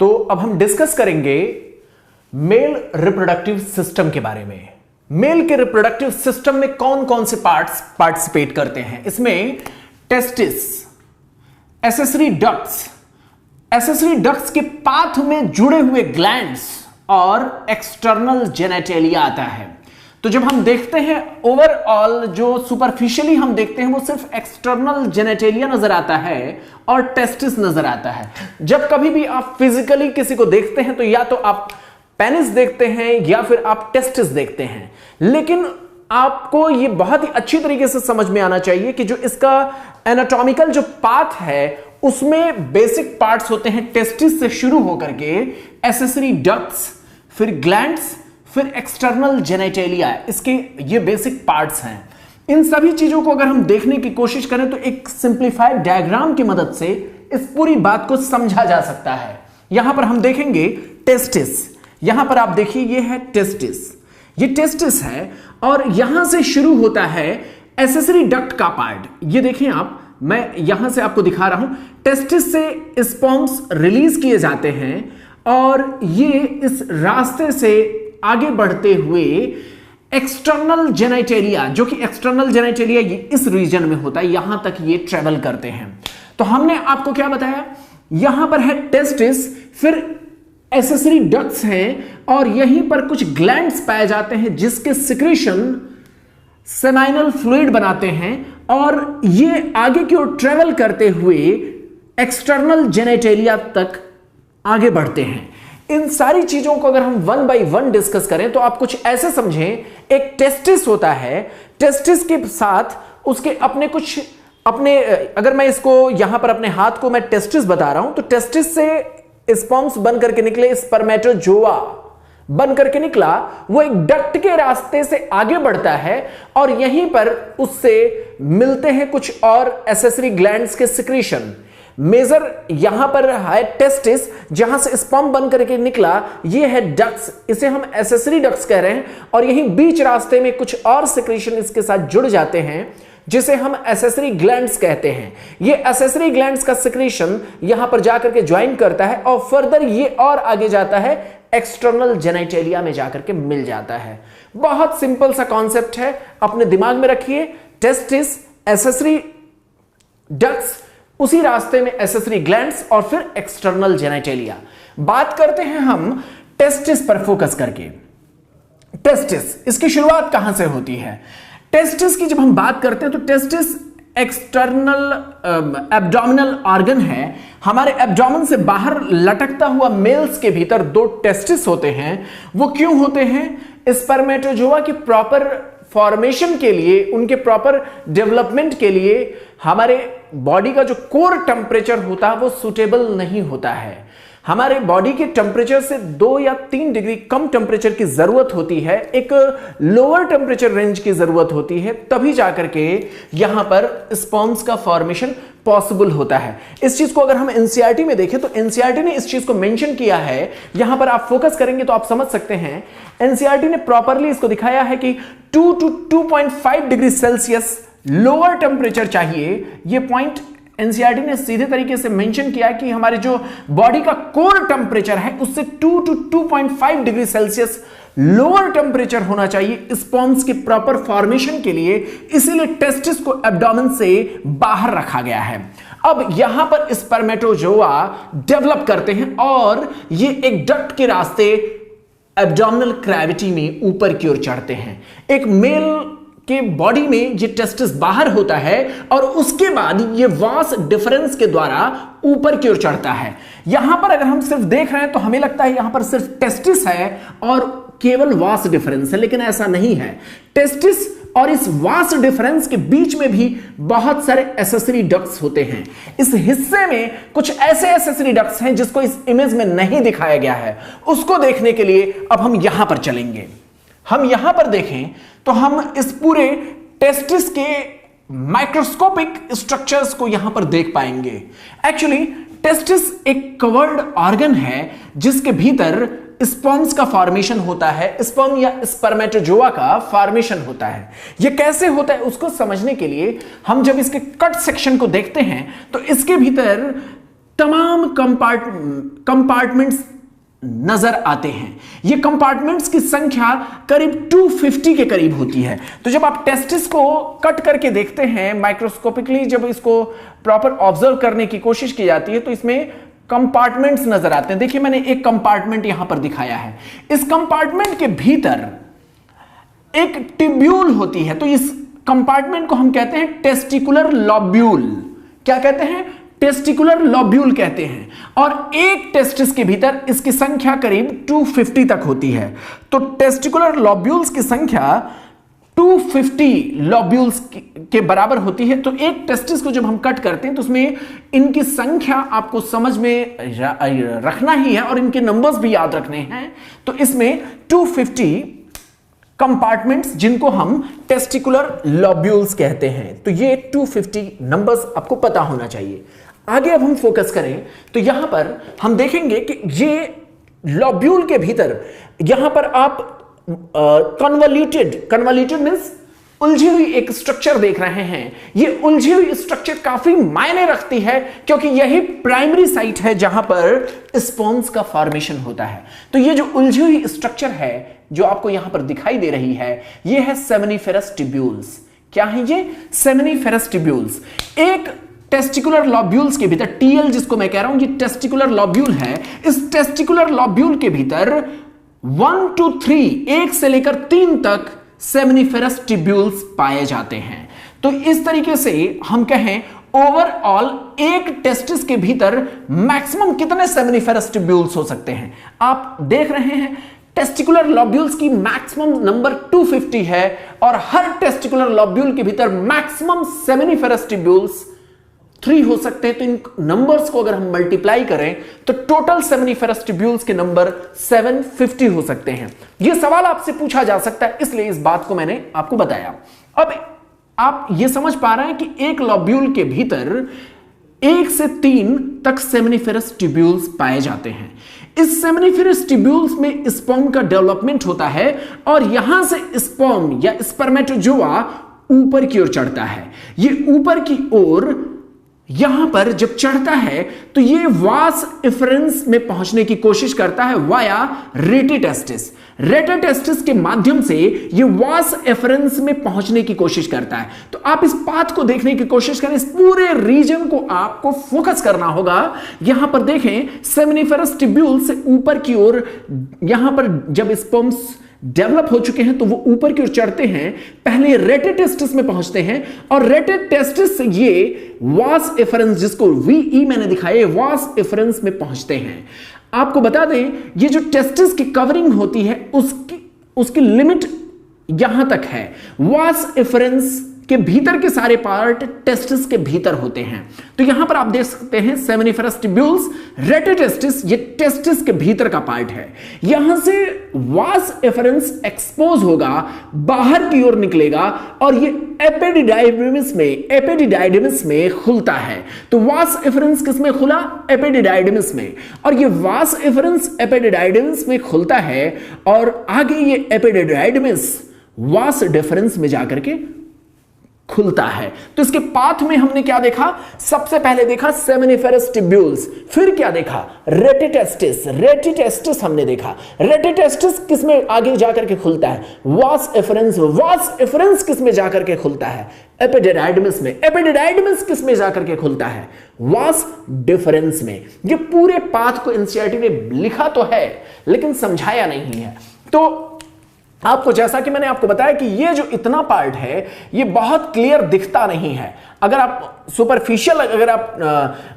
तो अब हम डिस्कस करेंगे मेल रिप्रोडक्टिव सिस्टम के बारे में। मेल के रिप्रोडक्टिव सिस्टम में कौन कौन से पार्ट्स पार्टिसिपेट करते हैं। इसमें टेस्टिस, एसेसरी डक्ट्स के पाथ में जुड़े हुए ग्लैंड्स और एक्सटर्नल जेनेटेलिया आता है। तो जब हम देखते हैं ओवरऑल, जो सुपरफिशियली हम देखते हैं वो सिर्फ एक्सटर्नल जेनेटेलिया नजर आता है और टेस्टिस नजर आता है। जब कभी भी आप फिजिकली किसी को देखते हैं तो या तो आप पेनिस देखते हैं या फिर आप टेस्टिस देखते हैं, लेकिन आपको ये बहुत ही अच्छी तरीके से समझ में आना चाहिए कि जो इसका एनाटॉमिकल जो पाथ है उसमें बेसिक पार्ट्स होते हैं टेस्टिस से शुरू होकर के एसेसरी डक्ट्स, फिर ग्लैंड्स, फिर एक्सटर्नल जेनेटेलिया। इसके ये बेसिक पार्ट्स हैं। इन सभी चीजों को अगर हम देखने की कोशिश करें तो एक सिंप्लीफाइड डायग्राम की मदद से इस पूरी बात को समझा जा सकता है। यहां पर हम देखेंगे टेस्टिस, यहां पर आप देखिए ये है टेस्टिस, ये टेस्टिस है और यहां से शुरू होता है एसेसरी डक्ट का पार्ट। ये देखें आप, मैं यहां से आपको दिखा रहा हूं। टेस्टिस से स्पर्म्स रिलीज किए जाते हैं और ये इस रास्ते से आगे बढ़ते हुए एक्सटर्नल जेनेटेलिया, जो कि एक्सटर्नल जेनेटेलिया ये इस रीजन में होता है, यहां तक ये ट्रेवल करते हैं। तो हमने आपको क्या बताया, यहां पर है टेस्टिस, फिर एसेसरी डक्ट्स हैं और यहीं पर कुछ ग्लैंड्स पाए जाते हैं जिसके सिक्रीशन सेमाइनल फ्लूइड बनाते हैं और ये आगे की ओर ट्रेवल करते हुए एक्सटर्नल जेनेटेलिया तक आगे बढ़ते हैं। इन सारी चीजों को अगर हम वन बाय वन डिस्कस करें तो आप कुछ ऐसे समझें, एक टेस्टिस होता है, टेस्टिस के साथ उसके अपने अगर मैं इसको यहां पर अपने हाथ को मैं टेस्टिस बता रहा हूं तो टेस्टिस से स्पर्म्स बन करके निकले, स्पर्मेटोजोआ बन करके निकला, वो एक डक्ट के रास्ते से आगे बढ़ता है और यहीं पर उससे मिलते हैं कुछ और एसेसरी ग्लैंड्स के सिक्रीशन। मेजर यहां पर है टेस्टिस, जहां से स्पर्म बन करके निकला, ये है डक्ट्स, इसे हम एसेसरी डक्ट्स कह रहे हैं और यहीं बीच रास्ते में कुछ और सिक्रीशन इसके साथ जुड़ जाते हैं जिसे हम एसेसरी ग्लैंड्स कहते हैं। ये एसेसरी ग्लैंड्स का सिक्रीशन यहां पर जाकर के ज्वाइन करता है और फर्दर ये और आगे जाता है, एक्सटर्नल जेनेटेलिया में जाकर के मिल जाता है। बहुत सिंपल सा कॉन्सेप्ट है, अपने दिमाग में रखिए। टेस्टिस, एसेसरी डक्ट्स, उसी रास्ते में एसेसरी ग्लैंड्स और फिर एक्सटर्नल जेनेटेलिया। बात करते हैं हम टेस्टिस पर फोकस करके। टेस्टिस, इसकी शुरुआत कहां से होती है? टेस्टिस की जब हम बात करते हैं तो टेस्टिस एक्सटर्नल एब्डोमिनल ऑर्गन है। हमारे एब्डोमेन से बाहर लटकता हुआ मेल्स के भीतर दो टेस्टिस होते हैं। वो क्यों होते हैं? स्पर्मेटोजोआ की प्रॉपर फॉर्मेशन के लिए, उनके प्रॉपर डेवलपमेंट के लिए हमारे बॉडी का जो कोर टेम्परेचर होता है वो सुटेबल नहीं होता है। हमारे बॉडी के टेम्परेचर से 2 या 3 डिग्री कम टेम्परेचर की जरूरत होती है, एक लोअर टेम्परेचर रेंज की जरूरत होती है, तभी जाकर के यहां पर स्पर्म्स का फॉर्मेशन पॉसिबल होता है। इस चीज को अगर हम एनसीईआरटी में देखें तो एनसीईआरटी ने इस चीज को मेंशन किया है। यहां पर आप फोकस करेंगे तो आप समझ सकते हैं, एनसीईआरटी ने प्रॉपरली इसको दिखाया है कि 2 to 2.5 degree Celsius lower temperature चाहिए। यह पॉइंट एनसीईआरटी ने सीधे तरीके से मेंशन किया कि हमारे जो बॉडी का कोर टेम्परेचर है उससे 2 to 2.5 degree Celsius lower temperature होना चाहिए स्पर्म्स की प्रॉपर फॉर्मेशन के लिए। इसीलिए टेस्टिस को एब्डोमेन से बाहर रखा गया है। अब यहां पर स्पर्मेटोजोआ डेवलप करते हैं और ये एक डक्ट के रास्ते एब्डोमिनल कैविटी में ऊपर की ओर चढ़ते हैं। एक मेल के बॉडी में ये टेस्टिस बाहर होता है और उसके बाद ये वास डिफरेंस के द्वारा ऊपर की ओर चढ़ता है। यहां पर अगर हम सिर्फ देख रहे हैं तो हमें लगता है यहां पर सिर्फ टेस्टिस है और केवल वास डिफरेंस है, लेकिन ऐसा नहीं है। टेस्टिस और इस वास डिफरेंस के बीच में भी बहुत सारे एसेसरी डक्ट्स होते हैं। इस हिस्से में कुछ ऐसे एसेसरी डक्ट्स हैं जिसको इस इमेज में नहीं दिखाया गया है। उसको देखने के लिए अब हम यहां पर चलेंगे। हम यहां पर देखें तो हम इस पूरे टेस्टिस के माइक्रोस्कोपिक स्ट्रक्चर्स को यहां पर देख पाएंगे। एक्चुअली टेस्टिस एक कवर्ड ऑर्गन है जिसके भीतर स्पर्म्स का फॉर्मेशन होता है, स्पर्म या स्पर्मेटोजोआ का फॉर्मेशन होता है। यह कैसे होता है उसको समझने के लिए हम जब इसके कट सेक्शन को देखते हैं तो इसके भीतर तमाम कंपार्टमेंट्स नजर आते हैं। ये कंपार्टमेंट्स की संख्या करीब 250 के करीब होती है। तो जब आप टेस्टिस को कट करके देखते हैं माइक्रोस्कोपिकली, जब इसको प्रॉपर ऑब्जर्व करने की कोशिश की जाती है तो इसमें कंपार्टमेंट्स नजर आते हैं। देखिए मैंने एक कंपार्टमेंट यहां पर दिखाया है। इस कंपार्टमेंट के भीतर एक ट्यूब्यूल होती है, तो इस कंपार्टमेंट को हम कहते हैं टेस्टिकुलर लॉब्यूल। क्या कहते हैं? टेस्टिकुलर लॉब्यूल कहते हैं। और एक टेस्टिस के भीतर इसकी संख्या करीब 250 तक होती है। तो टेस्टिकुलर लॉब्यूल्स की संख्या 250 लॉब्यूल्स के बराबर होती है। तो एक टेस्टिस को जब हम कट करते हैं तो उसमें इनकी संख्या आपको समझ में रखना ही है और इनके नंबर्स भी याद रखने हैं। तो इसमें 250 कंपार्टमेंट्स जिनको हम टेस्टिकुलर लॉब्यूल्स कहते हैं। तो ये 250 नंबर्स आपको पता होना चाहिए। आगे अब हम फोकस करें तो यहां पर हम देखेंगे कि ये लॉब्यूल के भीतर यहां पर आप कन्वॉल्यूटेड मींस उलझी हुई एक स्ट्रक्चर देख रहे हैं। ये उलझी हुई स्ट्रक्चर काफी मायने रखती है क्योंकि यही प्राइमरी साइट है जहां पर स्पॉन्स का फॉर्मेशन होता है। तो ये जो उलझी हुई स्ट्रक्चर है जो आपको यहां पर दिखाई दे रही है, ये है सेमिनिफेरस ट्यूब्यूल्स। क्या है ये? Seminiferous tubules. एक टेस्टिकुलर लॉब्यूल्स के भीतर, टीएल जिसको मैं कह रहा हूं, ये टेस्टिकुलर लॉब्यूल है। इस टेस्टिकुलर लॉब्यूल के भीतर 1 to 3, 1 से लेकर 3 तक सेमिनिफेरस ट्यूब्यूल्स पाए जाते हैं। तो इस तरीके से हम कहें ओवरऑल एक टेस्टिस के भीतर मैक्सिमम कितने सेमिनिफेरस ट्यूब्यूल्स हो सकते हैं? आप देख रहे हैं टेस्टिकुलर लॉब्यूल्स की मैक्सिमम नंबर 250 है और हर टेस्टिकुलर लॉब्यूल के भीतर मैक्सिमम सेमिनिफेरस ट्यूब्यूल्स 3 हो सकते हैं। तो इन नंबर्स को अगर हम मल्टीप्लाई करें तो टोटल सेमिनिफेरस ट्यूब्यूल्स के नंबर 750 हो सकते हैं। यह सवाल आपसे पूछा जा सकता है, इसलिए इस बात को मैंने आपको बताया। अब आप यह समझ पा रहे हैं कि एक लॉब्यूल के भीतर 1 से 3 तक सेमिनिफेरस ट्यूब्यूल्स पाए जाते हैं। इस सेमिनिफेरस ट्यूब्यूल्स में स्पर्म का डेवलपमेंट होता है और यहां से स्पर्म या स्पर्मेटोजोआ ऊपर की ओर चढ़ता है। यह ऊपर की ओर यहां पर जब चढ़ता है तो ये वास एफरेंस में पहुंचने की कोशिश करता है वाया रेटिटेस्टिस। रेटिटेस्टिस के माध्यम से ये वास एफरेंस में पहुंचने की कोशिश करता है। तो आप इस पाथ को देखने की कोशिश करें, इस पूरे रीजन को आपको फोकस करना होगा। यहां पर देखें सेमिनिफेरस ट्यूब्यूल से ऊपर की ओर यहां पर जब स्पर्म्स डेवलप हो चुके हैं तो वो ऊपर की ओर चढ़ते हैं, पहले रेटिटेस्टिस में पहुंचते हैं और रेटिटेस्टिस से ये वास एफरेंस, जिसको वीई मैंने दिखाया, वास एफरेंस में पहुंचते हैं। आपको बता दें ये जो टेस्टिस की कवरिंग होती है उसकी लिमिट यहां तक है। वास एफरेंस के भीतर के सारे पार्ट टेस्टिस के भीतर होते हैं। तो यहां पर आप देख सकते हैं सेमिनिफेरस ट्यूब्यूल्स, रेटिटेस्टिस, ये टेस्टिस के भीतर का पार्ट है। यहां से वास एफरेंस एक्सपोज होगा, बाहर की ओर निकलेगा और ये एपिडिडाइडिमिस में खुलता है। तो वास एफरेंस किस में खुला? एपिडिडाइडिमिस में। और ये वास एफरेंस एपिडिडाइडिमिस में खुलता है और आगे ये एपिडिडाइडिमिस वास डिफरेंस में जाकर के खुलता है। तो इसके पाथ में हमने क्या देखा? सबसे पहले देखा सेमिनिफेरस ट्यूब्यूल्स, फिर क्या देखा? रेटिटेस्टिस। रेटिटेस्टिस हमने देखा। रेटिटेस्टिस किसमें आगे जाकर के खुलता है? वास एफरेंस। वास एफरेंस किसमें जाकर के खुलता है? एपिडिडाइडिमिस में। एपिडिडाइडिमिस किसमें जाकर के खुलता है? वास डिफरेंस में। ये पूरे पाथ को एनसीईआरटी ने लिखा तो है लेकिन समझाया नहीं है। तो आपको, जैसा कि मैंने आपको बताया कि ये जो इतना पार्ट है ये बहुत क्लियर दिखता नहीं है। अगर आप सुपरफिशियल, अगर आप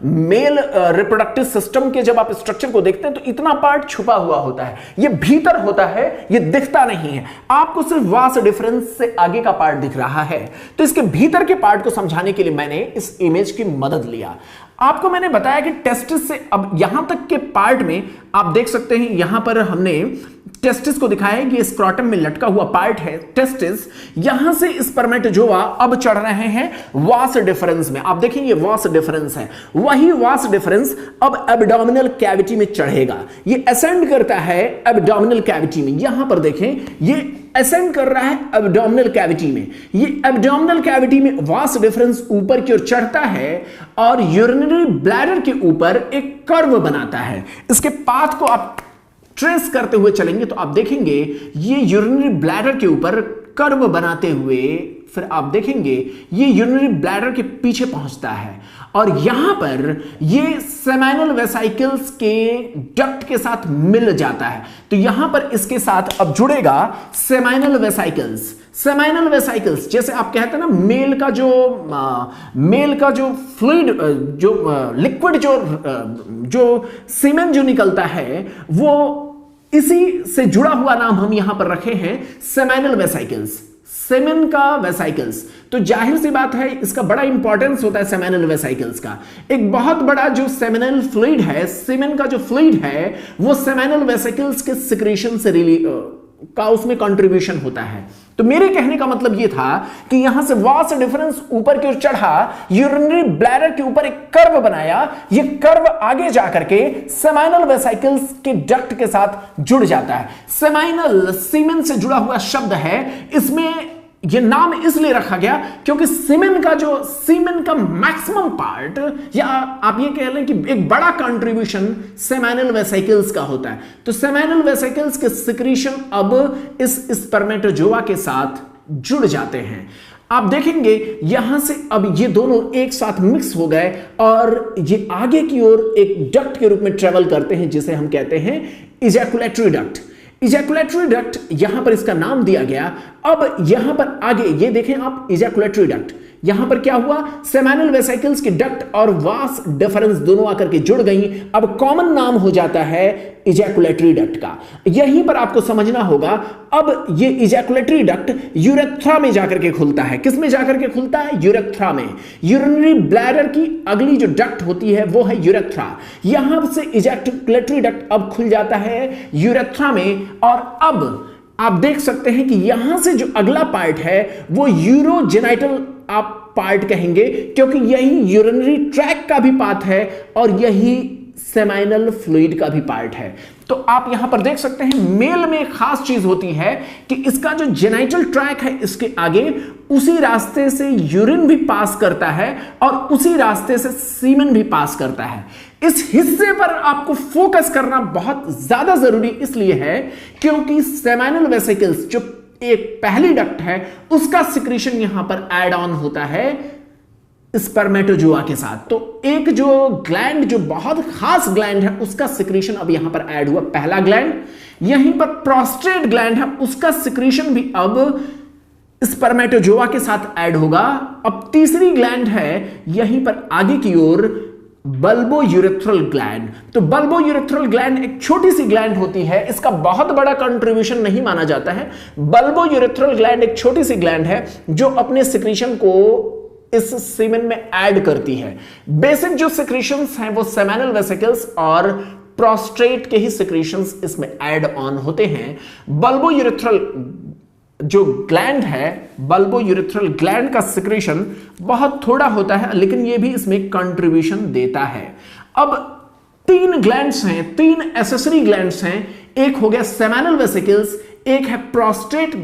मेल रिप्रोडक्टिव सिस्टम के जब आप स्ट्रक्चर को देखते हैं तो इतना पार्ट छुपा हुआ होता है, ये भीतर होता है, ये दिखता नहीं है। आपको सिर्फ वास डिफरेंस से आगे का पार्ट दिख रहा है। तो इसके भीतर के पार्ट को समझाने के लिए मैंने इस इमेज की मदद लिया। आपको मैंने बताया कि टेस्टिस से अब यहां तक के पार्ट में आप देख सकते हैं, यहां पर हमने टेस्टिस को दिखाया है कि स्क्रॉटम में लटका हुआ पार्ट है टेस्टिस, यहां से स्पर्मेटोजोआ अब चढ़ रहे हैं वास डिफरेंस में। आप देखेंगे वास डिफरेंस है, वही वास डिफरेंस अब एब्डोमिनल कैविटी में चढ़ेगा। ये असेंड करता है एब्डोमिनल कैविटी में। यहां पर देखें ये असेंड कर रहा है एब्डोमिनल कैविटी में। ये एब्डोमिनल कैविटी में वास डिफरेंस ऊपर की ओर चढ़ता है और यूरिनरी ब्लैडर के ऊपर एक कर्व बनाता है। इसके पाथ को आप ट्रेस करते हुए चलेंगे तो आप देखेंगे ये यूरिनरी ब्लैडर के ऊपर कर्व बनाते हुए फिर आप देखेंगे ये यूरिनरी ब्लैडर के पीछे पहुंचता है और यहां पर ये सेमाइनल वेसाइकल्स के डक्ट के साथ मिल जाता है। तो यहां पर इसके साथ अब जुड़ेगा सेमाइनल वेसाइकल्स। सेमाइनल वेसाइकल्स जैसे आप कहते हैं ना मेल का जो फ्लूइड जो लिक्विड जो सीमेन जो निकलता है वो इसी से जुड़ा हुआ नाम हम यहां पर रखे हैं सेमाइनल वेसाइकल्स, सेमेन का वेसाइकल्स। तो जाहिर सी बात है इसका बड़ा इंपॉर्टेंस होता है सेमेनल वेसाइकल्स का। एक बहुत बड़ा जो सेमेनल फ्लूइड है, सीमेन का जो फ्लूइड है वो सेमेनल वेसाइकल्स के सिक्रेशन से का उसमें कंट्रीब्यूशन होता है। तो मेरे कहने का मतलब यह था कि यहां से वास डिफरेंस ऊपर की ओर चढ़ा, यूरिनरी ब्लैडर के ऊपर एक कर्व बनाया, ये कर्व आगे जाकर के सेमाइनल वेसाइकल्स के डक्ट के साथ जुड़ जाता है। सेमाइनल सीमेन से जुड़ा हुआ शब्द है, इसमें यह नाम इसलिए रखा गया क्योंकि सीमेन का मैक्सिमम पार्ट या आप ये कह लें कि एक बड़ा कंट्रीब्यूशन सेमाइनल वेसाइकल्स का होता है। तो सेमाइनल वेसाइकल्स के सिक्रीशन अब इस स्पर्मेटोजोआ के साथ जुड़ जाते हैं। आप देखेंगे यहां से अब ये दोनों एक साथ मिक्स हो गए और ये आगे की ओर एक डक्ट के रूप में ट्रेवल करते हैं जिसे हम कहते हैं इजैकुलेटरी डक्ट। इजैकुलेटरी डक्ट यहां पर इसका नाम दिया गया। अब यहां पर आगे ये देखें आप इजैकुलेटरी डक्ट, यहां पर क्या हुआ, सेमाइनल वेसाइकल्स की डक्ट और वास डिफरेंस दोनों आकर के जुड़ गई। अब कॉमन नाम हो जाता है इजैकुलेटरी डक्ट का। यहीं पर आपको समझना होगा अब ये इजैकुलेटरी डक्ट यूरेथ्रा में जाकर के खुलता है। किस में जाकर के खुलता है? यूरेथ्रा में। यूरिनरी ब्लैडर की अगली जो डक्ट होती है वो है यूरेथ्रा। यहां से इजैकुलेटरी डक्ट अब खुल जाता है यूरेथ्रा में और अब आप देख सकते हैं कि यहां से जो अगला पार्ट है वो यूरोजेनाइटल आप पार्ट कहेंगे क्योंकि यही यूरिनरी ट्रैक का भी पार्ट है और यही सेमाइनल फ्लूइड का भी पार्ट है। तो आप यहां पर देख सकते हैं मेल में एक खास चीज होती है कि इसका जो जेनाइटल ट्रैक है इसके आगे उसी रास्ते से यूरिन भी पास करता है और उसी रास्ते से सीमेन भी पास करता है। इस हिस्से पर आपको फोकस करना बहुत ज्यादा जरूरी इसलिए है क्योंकि सेमाइनल वेसिकल्स जो एक पहली डक्ट है उसका सिक्रीशन यहां पर ऐड ऑन होता है स्पर्मेटोजोआ के साथ। तो एक जो ग्लैंड जो बहुत खास ग्लैंड है उसका सिक्रीशन अब यहां पर ऐड हुआ, पहला ग्लैंड। यहीं पर प्रोस्टेट ग्लैंड है उसका सिक्रीशन भी अब स्पर्मेटोजोआ के साथ ऐड होगा। अब तीसरी ग्लैंड है यहीं पर आगे की ओर बल्बो यूरेथ्रल ग्लैंड। तो बल्बो यूरेथ्रल ग्लैंड एक छोटी सी ग्लैंड होती है, इसका बहुत बड़ा कंट्रीब्यूशन नहीं माना जाता है। बल्बो यूरेथ्रल ग्लैंड एक छोटी सी ग्लैंड है जो अपने सिक्रीशन को इस सीमेन में ऐड करती है। बेसिक जो सिक्रीशंस हैं वो सेमाइनल वेसिकल्स और प्रोस्टेट के ही सिक्रीशंस इसमें ऐड ऑन होते हैं। बल्बो यूरेथ्रल जो ग्लैंड है, बल्बो यूरेथ्रल ग्लैंड का सिक्रीशन बहुत थोड़ा होता है लेकिन यह भी इसमें कंट्रीब्यूशन देता है। अब तीन ग्लैंड्स हैं, तीन एसेसरी ग्लैंड्स हैं। एक हो गया सेमाइनल वेसिकल्स, एक है प्रोस्टेट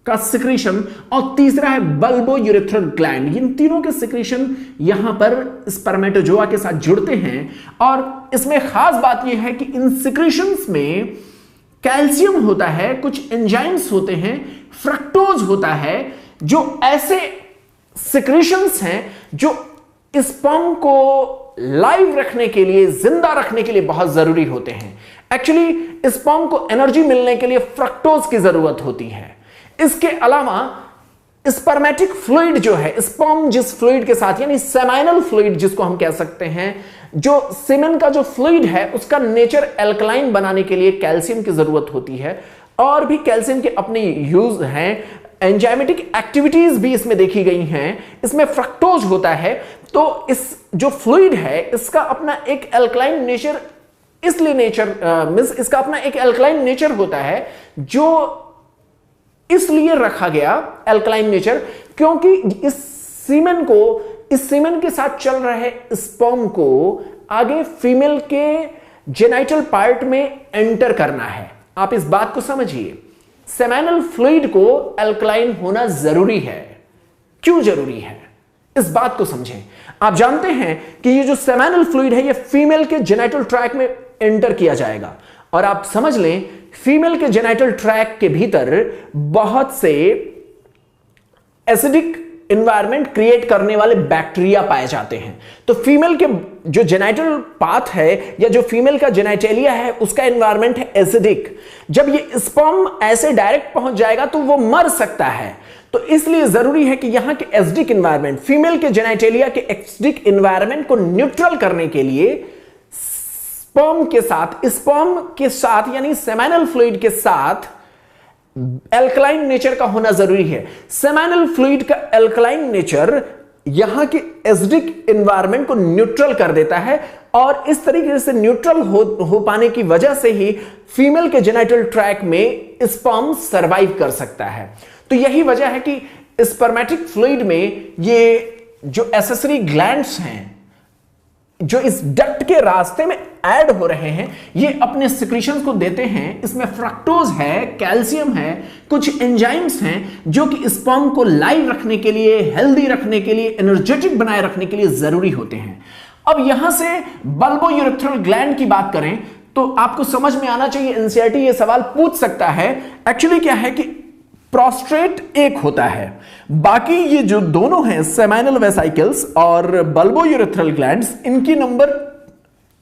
का सिक्रीशन और तीसरा है बल्बो यूरेथ्रल ग्लैंड। इन तीनों के सिक्रीशन यहां पर स्पर्मेटोजोआ के साथ जुड़ते हैं और इसमें खास बात यह है कि इन सिक्रीशंस में कैल्शियम होता है, कुछ एंजाइम्स होते हैं, फ्रक्टोज होता है, जो ऐसे सिक्रीशंस हैं जो स्पर्म को लाइव रखने के लिए, जिंदा रखने के लिए बहुत जरूरी होते हैं। एक्चुअली स्पर्म को एनर्जी मिलने के लिए फ्रक्टोज की जरूरत होती है। इसके अलावा स्पर्मेटिक फ्लूइड जो है, स्पर्म जिस फ्लूइड के साथ यानी सेमाइनल फ्लूइड जिसको हम कह सकते हैं, जो सीमेन का जो फ्लूइड है उसका नेचर एल्कलाइन बनाने के लिए कैल्शियम की जरूरत होती है और भी कैल्शियम के अपने यूज हैं। एंजाइमेटिक एक्टिविटीज भी इसमें देखी गई हैं। इसमें फ्रक्टोज होता है। तो इस जो फ्लूइड है इसका अपना एक एल्कलाइन नेचर इसलिए नेचर मींस इसका अपना एक एल्कलाइन नेचर होता है, जो इसलिए रखा गया एल्कलाइन नेचर क्योंकि इस सीमेन के साथ चल रहे स्पर्म को आगे फीमेल के जेनाइटल पार्ट में एंटर करना है। आप इस बात को समझिए, सेमेनल फ्लूइड को एल्कलाइन होना जरूरी है। क्यों जरूरी है, इस बात को समझें। आप जानते हैं कि ये जो सेमेनल फ्लूइड है ये फीमेल के जेनाइटल ट्रैक में एंटर किया जाएगा, और आप समझ लें फीमेल के जेनाइटल ट्रैक के भीतर बहुत से एसिडिक एनवायरनमेंट क्रिएट करने वाले बैक्टीरिया पाए जाते हैं। तो फीमेल के जो जेनाइटल पाथ है या जो फीमेल का जेनाइटेलिया है उसका एनवायरनमेंट है एसिडिक। जब ये स्पर्म ऐसे डायरेक्ट पहुंच जाएगा तो वो मर सकता है। तो इसलिए जरूरी है कि यहां के एसिडिक एनवायरनमेंट, फीमेल के जेनाइटेलिया के एसिडिक एनवायरनमेंट को न्यूट्रल करने के लिए स्पर्म के साथ यानी सेमेनल फ्लूइड के साथ एल्कलाइन नेचर का होना जरूरी है। सेमेनल फ्लूइड का एल्कलाइन नेचर यहां के एसिडिक एनवायरनमेंट को न्यूट्रल कर देता है, और इस तरीके से न्यूट्रल हो पाने की वजह से ही फीमेल के जेनाइटल ट्रैक में स्पर्म सरवाइव कर सकता है। तो यही वजह है कि स्पर्मेटिक फ्लूइड में ये जो एसेसरी ग्लैंड्स हैं जो इस डक्ट के रास्ते में ऐड हो रहे हैं, ये अपने सिक्रीशंस को देते हैं। इसमें फ्रक्टोज है, कैल्शियम है, कुछ एंजाइम्स हैं जो कि स्पर्म को लाइव रखने के लिए, हेल्दी रखने के लिए, एनर्जेटिक बनाए रखने के लिए जरूरी होते हैं। अब यहां से बल्बोयूरेथ्रल ग्लैंड की बात करें तो आपको समझ में आना चाहिए, एनसीईआरटी ये सवाल पूछ सकता है। एक्चुअली क्या है कि प्रोस्टेट एक होता है, बाकी ये जो दोनों हैं सेमेनल वेसाइकल्स और बल्बोयूरेथ्रल ग्लैंड्स, इनकी नंबर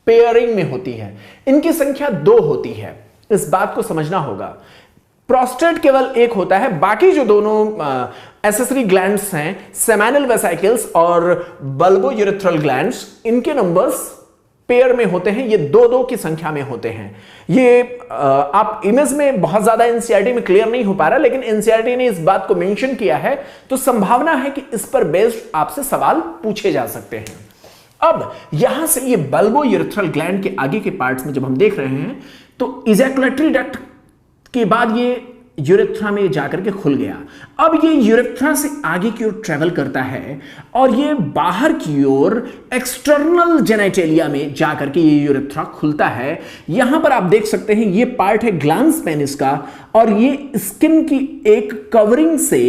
पेयरिंग में होती है, इनकी संख्या 2 होती है। इस बात को समझना होगा। प्रोस्टेट केवल एक होता है, बाकी जो दोनों एसेसरी ग्लैंड्स हैं सेमेनल वेसाइकल्स और बल्बोयूरेथ्रल ग्लैंड्स, इनके नंबर्स पेयर में होते हैं, ये 2-2 की संख्या में होते हैं। ये आप इमेज में बहुत ज्यादा एनसीईआरटी में क्लियर नहीं हो पा रहा, लेकिन एनसीईआरटी ने इस बात को मेंशन किया है, तो संभावना है कि इस पर बेस्ड आपसे सवाल पूछे जा सकते हैं। अब यहां से ये बल्बोयूरेथ्रल ग्लैंड के आगे के पार्ट्स में जब हम देख रहे हैं तो इजैकुलेटरी डक्ट के बाद ये यूरेथ्रा में जाकर के खुल गया। अब ये यूरेथ्रा से आगे की ओर ट्रेवल करता है और ये बाहर की ओर एक्सटर्नल जेनाइटेलिया में जाकर के ये यूरेथ्रा खुलता है। यहां पर आप देख सकते हैं ये पार्ट है ग्लांस पेनिस का, और ये स्किन की एक कवरिंग से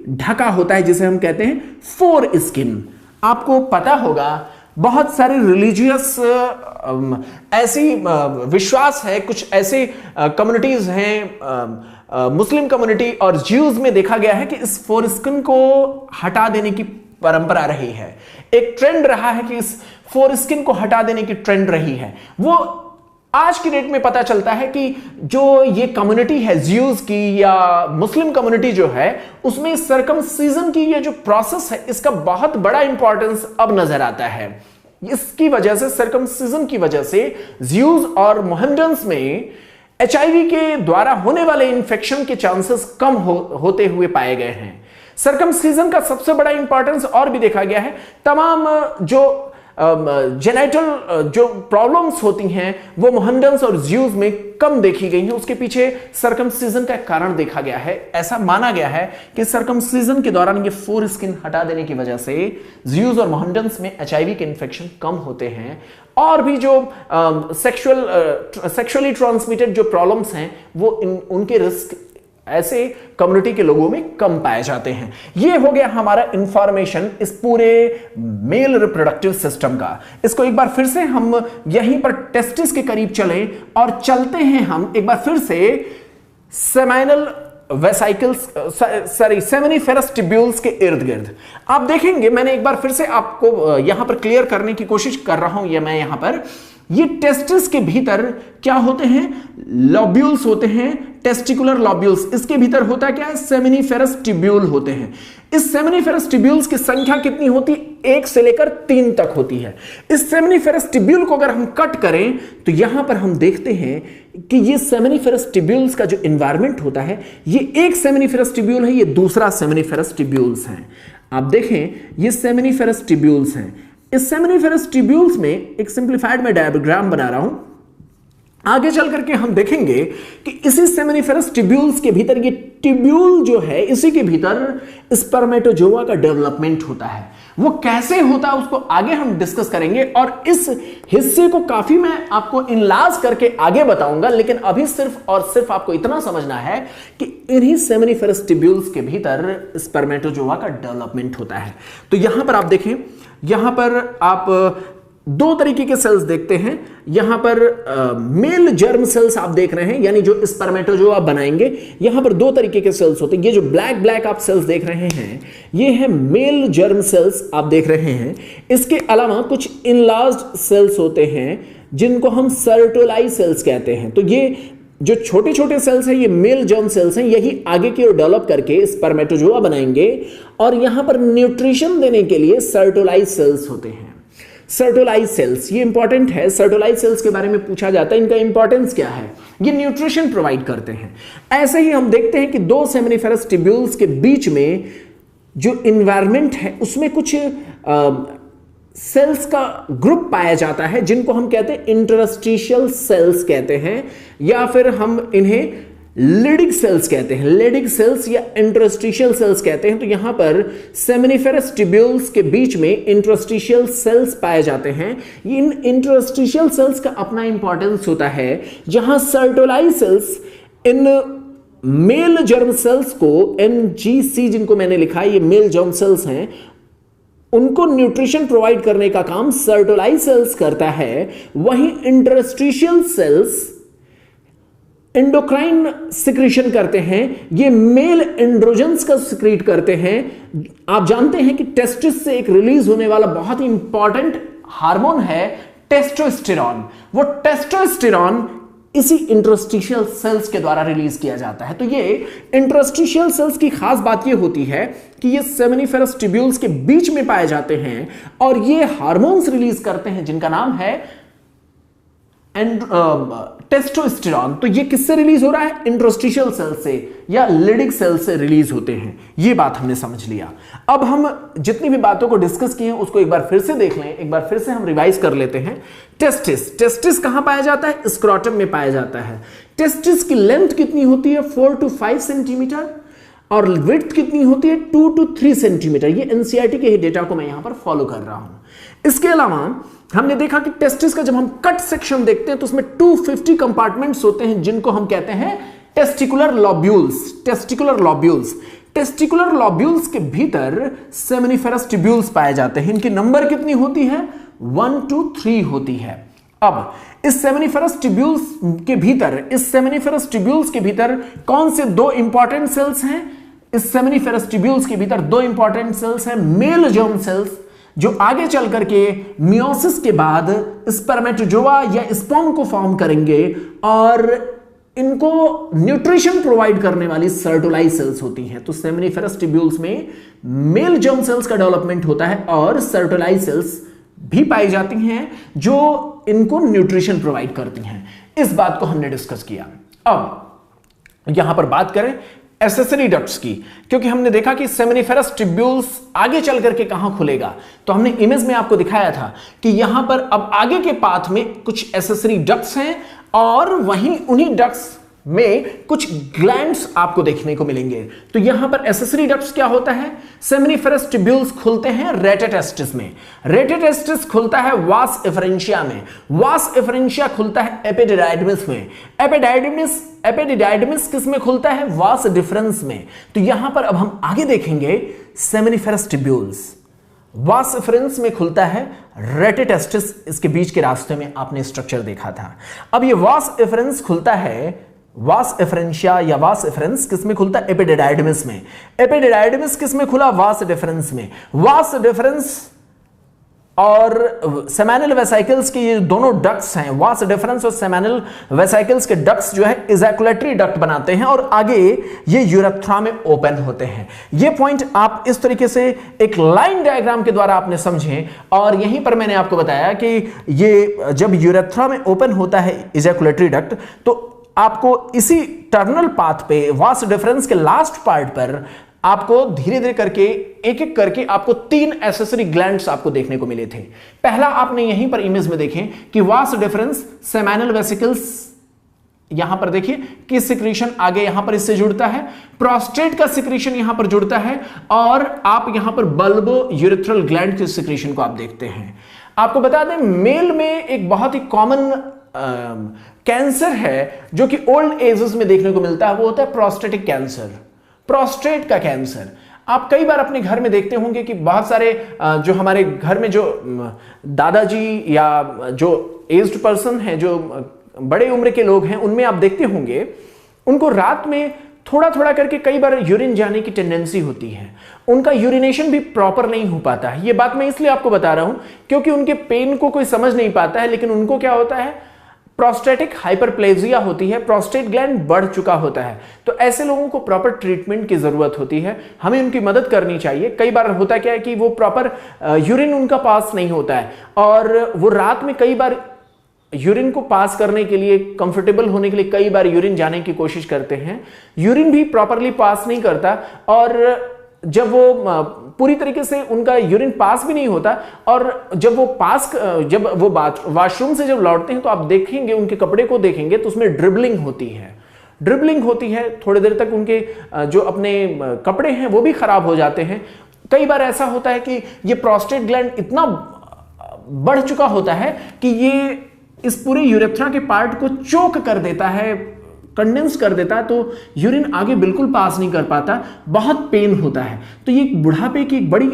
ढका होता है जिसे हम कहते हैं फोर स्किन। आपको पता होगा बहुत सारे रिलीजियस ऐसी विश्वास है, कुछ ऐसे कम्युनिटीज हैं, मुस्लिम कम्युनिटी और ज्यूज में देखा गया है कि इस फोरस्किन को हटा देने की परंपरा रही है। एक ट्रेंड रहा है कि इस फोरस्किन को हटा देने की ट्रेंड रही है। वो आज की डेट में पता चलता है कि जो ये कम्युनिटी है ज्यूज की या मुस्लिम कम्युनिटी जो है, उसमें सर्कमसीजन की ये जो प्रोसेस है इसका बहुत बड़ा इंपॉर्टेंस अब नजर आता है। इसकी वजह से, सर्कमसीजन की वजह से ज्यूज और मोहम्मडन्स में एचआईवी के द्वारा होने वाले इंफेक्शन के चांसेस कम होते हुए पाए गए हैं। सर्कमसीजन का सबसे बड़ा इंपॉर्टेंस और भी देखा गया है। तमाम जो जेनाइटल जो प्रॉब्लम्स होती हैं वो मोहम्मडन्स और ज्यूज में कम देखी गई हैं। उसके पीछे सर्कमसीजन का कारण देखा गया है। ऐसा माना गया है कि सर्कमसीजन के दौरान ये फोर स्किन हटा देने की वजह से ज्यूज और मोहम्मडन्स में एचआईवी के इन्फेक्शन कम होते हैं, और भी जो सेक्सुअली ट्रांसमिटेड जो प्रॉब्लम्स हैं वो उनके रिस्क ऐसे कम्युनिटी के लोगों में कम पाए जाते हैं। ये हो गया हमारा इंफॉर्मेशन इस पूरे मेल रिप्रोडक्टिव सिस्टम का। इसको एक बार फिर से हम यहीं पर टेस्टिस के करीब चलें और चलते हैं हम एक बार फिर से सेमेनल वेसाइकल्स सेमिनिफेरस ट्यूब्यूल्स के इर्द गिर्द। आप देखेंगे, मैंने एक बार फिर से आपको यहां पर क्लियर करने की कोशिश कर रहा हूं, मैं यहां पर ये टेस्टिस के भीतर क्या होते हैं, लॉब्यूल्स होते हैं, टेस्टिकुलर लॉब्यूल्स। इसके भीतर होता क्या है, सेमिनिफेरस ट्यूब्यूल होते हैं। इस सेमिनिफेरस ट्यूब्यूल्स की संख्या कितनी होती है, 1 से लेकर 3 तक होती है। इस सेमिनिफेरस ट्यूब्यूल को अगर हम कट करें तो यहां पर हम देखते हैं कि ये सेमिनिफेरस ट्यूब्यूल्स का जो एनवायरनमेंट होता है, ये एक सेमिनिफेरस ट्यूब्यूल है, ये दूसरा सेमिनिफेरस ट्यूब्यूल्स है। आप देखें ये सेमिनिफेरस ट्यूब्यूल्स हैं। इस सेमिनिफेरस ट्यूब्यूल्स में एक सिंप्लीफाइड में डायग्राम बना रहा हूं। आगे चल करके हम देखेंगे कि इसी सेमिनिफेरस ट्यूब्यूल्स के भीतर, ये ट्यूब्यूल जो है इसी के भीतर स्पर्मेटोजोआ का डेवलपमेंट होता है। वो कैसे होता है उसको आगे हम डिस्कस करेंगे, और इस हिस्से को काफी मैं आपको इनलाज करके आगे बताऊंगा, लेकिन अभी सिर्फ और सिर्फ आपको इतना समझना है कि इन्हीं सेमिनिफेरस ट्यूब्यूल्स के भीतर स्पर्मेटोजोआ का डेवलपमेंट होता है। तो यहां पर आप देखें, यहां पर आप दो तरीके के सेल्स देखते हैं। यहां पर मेल जर्म सेल्स आप देख रहे हैं, यानी जो स्पर्मेटोजोआ बनाएंगे। यहां पर दो तरीके के सेल्स होते हैं। ये जो ब्लैक ब्लैक आप सेल्स देख रहे हैं, ये है मेल जर्म सेल्स आप देख रहे हैं। इसके अलावा कुछ इनलार्ज्ड सेल्स होते हैं जिनको हम सर्टोलाई सेल्स कहते हैं। तो ये जो छोटे छोटे सेल्स हैं, ये मेल जर्म सेल्स हैं, यही आगे की ओर डेवलप करके स्पर्मेटोजोआ बनाएंगे, और यहां पर न्यूट्रिशन देने के लिए सर्टोलाई सेल्स होते हैं। सर्टोलाइज सेल्स, ये इंपॉर्टेंट है। सर्टोलाइज सेल्स के बारे में पूछा जाता है, इनका इंपॉर्टेंस क्या है? ये न्यूट्रिशन प्रोवाइड करते हैं। ऐसे ही हम देखते हैं कि दो सेमिनिफेरस ट्यूब्यूल्स के बीच में जो इन्वायरमेंट है उसमें कुछ सेल्स का ग्रुप पाया जाता है, जिनको हम कहते हैं इंटरस्टिशियल सेल्स कहते हैं, या फिर हम इन्हें लिडिक सेल्स कहते हैं। लिडिक सेल्स या इंटरस्टिशियल सेल्स कहते हैं। तो यहां पर सेमिनिफेरस ट्यूब्यूल्स के बीच में इंटरस्टिशियल सेल्स पाए जाते हैं। इन इंटरस्टिशियल सेल्स का अपना इंपॉर्टेंस होता है, जहां सर्टोलाई sales in male germ cells को, MGC जिनको मैंने लिखा है, ये मेल जर्म सेल्स हैं, उनको न्यूट्रिशन प्रोवाइड करने का काम सर्टोलाई सेल्स करता है। वहीं इंटरस्टिशियल सेल्स एंडोक्राइन सिक्रीशन करते हैं, ये मेल एंड्रोजन्स का सिक्रीट करते हैं। आप जानते हैं कि टेस्टिस से एक रिलीज होने वाला बहुत ही इंपॉर्टेंट हार्मोन है टेस्टोस्टेरॉन। वो टेस्टोस्टेरॉन इसी इंटरस्टिशियल सेल्स के द्वारा रिलीज किया जाता है। तो ये इंटरस्टिशियल सेल्स की खास बात ये होती है कि ये सेमिनिफेरस ट्यूब्यूल्स के बीच में पाए जाते हैं, और ये हार्मोन्स रिलीज करते हैं जिनका नाम है टेस्टोस्टेरॉन। तो ये किससे रिलीज हो रहा है? इंटरस्टिशियल सेल से या लिडिक सेल से रिलीज होते हैं। ये बात हमने समझ लिया। अब हम जितनी भी बातों को डिस्कस किए हैं उसको एक बार फिर से देख लें, एक बार फिर से हम रिवाइज कर लेते हैं। टेस्टिस, टेस्टिस कहां पाया जाता है? स्क्रोटम में पाया जाता है। टेस्टिस की लेंथ कितनी होती है? 4 to 5 सेंटीमीटर, और विड्थ कितनी होती है? 2 to 3 सेंटीमीटर। ये एनसीईआरटी के ही डेटा को मैं यहां पर फॉलो कर रहा हूं। इसके अलावा हमने देखा कि टेस्टिस का जब हम कट सेक्शन देखते हैं तो उसमें 250 कंपार्टमेंट्स होते हैं, जिनको हम कहते हैं टेस्टिकुलर लॉब्यूल्स। टेस्टिकुलर लॉब्यूल्स, टेस्टिकुलर लॉब्यूल्स के भीतर सेमिनिफेरस ट्यूब्यूल्स पाए जाते हैं। इनकी नंबर कितनी होती है? 1 to 3 होती है। अब इस सेमिनिफेरस ट्यूब्यूल्स के भीतर, इस सेमिनिफेरस ट्यूब्यूल्स के भीतर कौन से दो इंपॉर्टेंट सेल्स हैं? इस सेमिनिफेरस ट्यूब्यूल्स के भीतर दो इंपॉर्टेंट सेल्स हैं, मेल जर्म सेल्स, जो आगे चल करके मियोसिस के बाद स्पर्मेटोजोआ या स्पर्म को फॉर्म करेंगे, और इनको न्यूट्रिशन प्रोवाइड करने वाली सर्टोलाई सेल्स होती हैं। तो सेमिनिफेरस ट्यूब्यूल्स में मेल जर्म सेल्स का डेवलपमेंट होता है, और सर्टोलाई सेल्स भी पाई जाती हैं जो इनको न्यूट्रिशन प्रोवाइड करती हैं। इस बात को हमने डिस्कस किया। अब यहां पर बात करें एसेसरी डक्ट्स की, क्योंकि हमने देखा कि सेमिनिफेरस ट्यूब्यूल्स आगे चल करके कहां खुलेगा। तो हमने इमेज में आपको दिखाया था कि यहां पर अब आगे के पाथ में कुछ एसेसरी डक्ट्स हैं, और वहीं उन्हीं डक्ट्स में कुछ ग्लैंड्स आपको देखने को मिलेंगे। तो यहां पर एसेसरी डक्ट्स क्या होता है? सेमिनिफेरस ट्यूब्यूल्स खुलते हैं रेटेटेस्टिस में, रेटेटेस्टिस खुलता है वास एफरेंशिया में, वास एफरेंशिया खुलता है एपिडिडाइडमिस में, एपिडिडाइडमिस किस में खुलता है? वास डिफरेंस में। तो यहां पर अब हम आगे देखेंगे सेमिनिफेरस ट्यूब्यूल्स वास एफरेंस में खुलता है, रेटेटेस्टिस इसके बीच के रास्ते में आपने स्ट्रक्चर देखा था। अब ये वास एफरेंस खुलता है, वास एफरेंशिया या वास एफरेंस किस में खुलता है? एपिडिडाइडमिस में। एपिडिडाइडमिस किस में खुला? वास डिफरेंस में। वास डिफरेंस और सेमेनल वेसाइकल्स के ये दोनों डक्ट्स हैं, वास डिफरेंस और सेमेनल वेसाइकल्स के डक्ट्स जो है इजैकुलेटरी डक्ट बनाते हैं, और आगे ये यूरेथ्रा में ओपन होते हैं। ये पॉइंट आप इस तरीके से एक लाइन डायग्राम के द्वारा आपने समझे, और यहीं पर मैंने आपको बताया कि ये जब यूरेथ्रा में ओपन होता है इजैकुलेटरी डक्ट, तो आपको इसी टर्नल पाथ पे वास डिफरेंस के लास्ट पार्ट पर आपको धीरे धीरे करके एक एक करके आपको 3 एसेसरी ग्लैंड्स आपको देखने को मिले थे। पहला आपने यहीं पर इमेज में देखें कि वास डिफरेंस सेमेनल वेसिकल्स यहां पर देखिए कि सिक्रीशन आगे यहां पर इससे जुड़ता है, प्रोस्टेट का सिक्रीशन यहां पर जुड़ता है, और आप यहां पर बल्बो यूरेथ्रल ग्लैंड के सिक्रीशन को आप देखते हैं। आपको बता दें मेल में एक बहुत ही कॉमन कैंसर है जो कि ओल्ड एजेस में देखने को मिलता है, वो होता है प्रोस्टेटिक कैंसर, प्रोस्टेट का कैंसर। आप कई बार अपने घर में देखते होंगे कि बहुत सारे जो हमारे घर में जो दादाजी या जो एज्ड पर्सन हैं, जो बड़े उम्र के लोग हैं, उनमें आप देखते होंगे उनको रात में थोड़ा थोड़ा करके कई बार यूरिन जाने की टेंडेंसी होती है, उनका यूरिनेशन भी प्रॉपर नहीं हो पाता है। ये बात मैं इसलिए आपको बता रहा हूं क्योंकि उनके पेन को कोई समझ नहीं पाता है, लेकिन उनको क्या होता है, प्रोस्टेटिक हाइपरप्लेजिया होती है, प्रोस्टेट ग्लैंड बढ़ चुका होता है। तो ऐसे लोगों को प्रॉपर ट्रीटमेंट की जरूरत होती है, हमें उनकी मदद करनी चाहिए। कई बार होता क्या है कि वो प्रॉपर यूरिन उनका पास नहीं होता है, और वो रात में कई बार यूरिन को पास करने के लिए, कंफर्टेबल होने के लिए कई बार यूरिन जाने की कोशिश करते हैं, यूरिन भी प्रॉपरली पास नहीं करता, और जब वो पूरी तरीके से उनका यूरिन पास भी नहीं होता, और जब वो वॉशरूम से जब लौटते हैं तो आप देखेंगे उनके कपड़े को देखेंगे तो उसमें ड्रिबलिंग होती है, थोड़ी देर तक उनके जो अपने कपड़े हैं वो भी खराब हो जाते हैं। कई बार ऐसा होता है कि ये प्रोस्टेट ग्लैंड इतना बढ़ चुका होता है कि ये इस पूरे यूरेथ्रा के पार्ट को चोक कर देता है, कंडेंस कर देता है, तो यूरिन आगे बिल्कुल पास नहीं कर पाता, बहुत पेन होता है। तो ये बुढ़ापे की एक बड़ी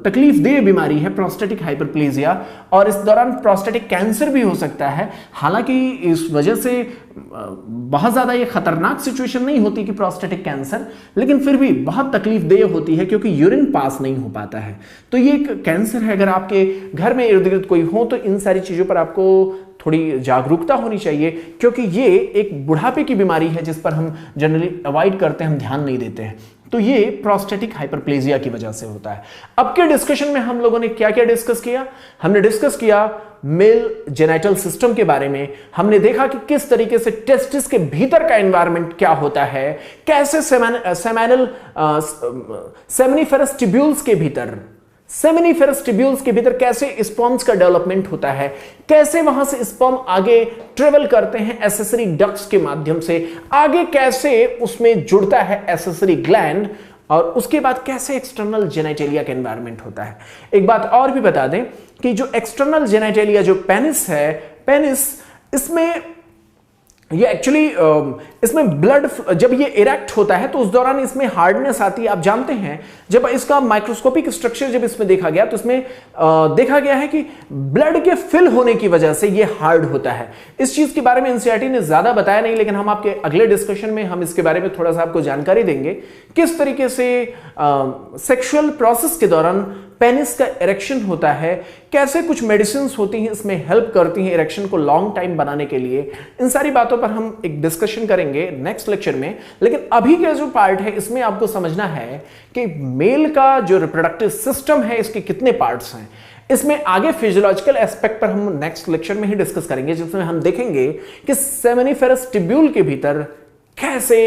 तकलीफ देह बीमारी है प्रोस्टेटिक हाइपरप्लेजिया, और इस दौरान प्रोस्टेटिक कैंसर भी हो सकता है। हालांकि इस वजह से बहुत ज़्यादा ये खतरनाक सिचुएशन नहीं होती कि प्रोस्टेटिक कैंसर, लेकिन फिर भी बहुत तकलीफ देह होती है क्योंकि यूरिन पास नहीं हो पाता है। तो ये एक कैंसर है। अगर आपके घर में इर्द गिर्द कोई हो तो इन सारी चीज़ों पर आपको थोड़ी जागरूकता होनी चाहिए, क्योंकि ये एक बुढ़ापे की बीमारी है जिस पर हम जनरली अवॉइड करते हैं, हम ध्यान नहीं देते हैं। तो ये प्रोस्टेटिक हाइपरप्लेजिया की वजह से होता है। अब के डिस्कशन में हम लोगों ने क्या क्या डिस्कस किया? हमने डिस्कस किया मेल जेनिटल सिस्टम के बारे में। हमने देखा कि किस तरीके से टेस्टिस के भीतर का एनवायरनमेंट क्या होता है, कैसे सेमिनिफेरस ट्यूब्यूल्स के भीतर कैसे स्पर्म्स का डेवलपमेंट होता है, कैसे वहां से स्पर्म आगे ट्रेवल करते हैं एक्सेसरी डक्ट्स के माध्यम से, आगे कैसे उसमें जुड़ता है एक्सेसरी ग्लैंड, और उसके बाद कैसे एक्सटर्नल जेनिटेलिया का एनवायरनमेंट होता है। एक बात और भी बता दें कि जो एक्सटर्नल जेनिटेलिया, जो पेनिस है, पेनिस इसमें ये एक्चुअली इसमें ब्लड जब ये इरेक्ट होता है तो उस दौरान इसमें हार्डनेस आती है। आप जानते हैं जब इसका माइक्रोस्कोपिक स्ट्रक्चर जब इसमें देखा गया तो इसमें देखा गया है कि ब्लड के फिल होने की वजह से ये हार्ड होता है। इस चीज के बारे में एनसीईआरटी ने ज्यादा बताया नहीं, लेकिन हम आपके अगले डिस्कशन में हम इसके बारे में थोड़ा सा आपको जानकारी देंगे किस तरीके से सेक्सुअल प्रोसेस के दौरान पेनिस का इरेक्शन होता है, कैसे कुछ मेडिसिन होती हैं इसमें हेल्प करती हैं इरेक्शन को लॉन्ग टाइम बनाने के लिए। इन सारी बातों पर हम एक डिस्कशन करेंगे नेक्स्ट लेक्चर में। लेकिन अभी का जो पार्ट है इसमें आपको समझना है कि मेल का जो रिप्रोडक्टिव सिस्टम है इसके कितने पार्ट्स हैं। इसमें आगे फिजियोलॉजिकल एस्पेक्ट पर हम नेक्स्ट लेक्चर में ही डिस्कस करेंगे, जिसमें हम देखेंगे कि सेमिनिफेरस ट्यूब्यूल के भीतर कैसे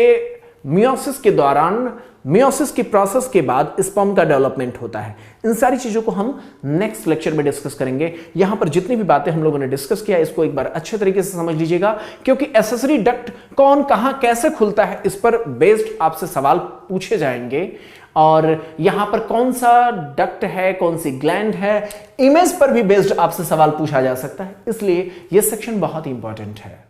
मियोसिस के दौरान, मियोसिस की प्रोसेस के बाद स्पर्म का डेवलपमेंट होता है। इन सारी चीजों को हम नेक्स्ट लेक्चर में डिस्कस करेंगे। यहां पर जितनी भी बातें हम लोगों ने डिस्कस किया इसको एक बार अच्छे तरीके से समझ लीजिएगा, क्योंकि एक्सेसरी डक्ट कौन कहां कैसे खुलता है इस पर बेस्ड आपसे सवाल पूछे जाएंगे, और यहां पर कौन सा डक्ट है, कौन सी ग्लैंड है, इमेज पर भी बेस्ड आपसे सवाल पूछा जा सकता है। इसलिए यह सेक्शन बहुत ही इंपॉर्टेंट है।